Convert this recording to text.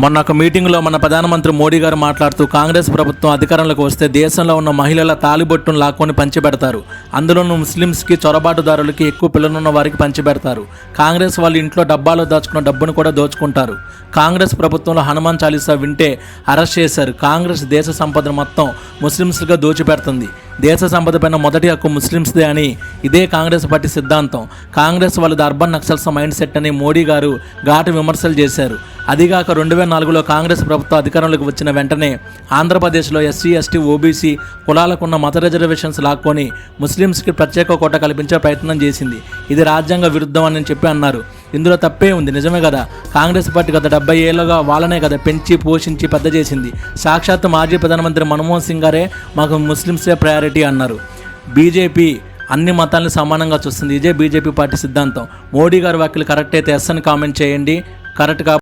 మొన్న ఒక మీటింగ్లో మన ప్రధానమంత్రి మోడీ గారు మాట్లాడుతూ కాంగ్రెస్ ప్రభుత్వం అధికారంలోకి వస్తే దేశంలో ఉన్న మహిళల తాలిబొట్టును లాక్కొని పంచిపెడతారు. అందులోనూ ముస్లిమ్స్కి, చొరబాటుదారులకి, ఎక్కువ పిల్లలున్న వారికి పంచిపెడతారు. కాంగ్రెస్ వాళ్ళు ఇంట్లో డబ్బాలో దాచుకున్న డబ్బును కూడా దోచుకుంటారు. కాంగ్రెస్ ప్రభుత్వంలో హనుమాన్ చాలీసా వింటే అరెస్ట్ చేశారు. కాంగ్రెస్ దేశ సంపదను మొత్తం ముస్లిమ్స్గా దోచిపెడుతుంది. దేశ సంపద పైన మొదటి హక్కు ముస్లిమ్స్దే అని ఇదే కాంగ్రెస్ పార్టీ సిద్ధాంతం. కాంగ్రెస్ వాళ్ళది అర్బన్ నక్సల్స్ మైండ్ సెట్ అని మోడీ గారు ఘాటు విమర్శలు చేశారు. అదిగాక 2004లో కాంగ్రెస్ ప్రభుత్వం అధికారంలోకి వచ్చిన వెంటనే ఆంధ్రప్రదేశ్లో ఎస్సీ, ఎస్టీ, ఓబీసీ కులాలకున్న మత రిజర్వేషన్స్ లాక్కొని ముస్లిమ్స్కి ప్రత్యేక కోట కల్పించే ప్రయత్నం చేసింది. ఇది రాజ్యాంగ విరుద్ధం అని చెప్పి అన్నారు. ఇందులో తప్పే ఉంది, నిజమే కదా. కాంగ్రెస్ పార్టీ గత 70 ఏళ్ళుగా వాళ్ళనే కదా పెంచి పోషించి పెద్ద చేసింది. సాక్షాత్ మాజీ ప్రధానమంత్రి మన్మోహన్ సింగ్ గారే మాకు ముస్లిమ్సే ప్రయారిటీ అన్నారు. బీజేపీ అన్ని మతాలను సమానంగా చూస్తుంది. ఇదే బీజేపీ పార్టీ సిద్ధాంతం. మోడీ గారి వ్యాఖ్యలు కరెక్ట్ అయితే ఎస్ అని కామెంట్ చేయండి. కరెక్ట్గా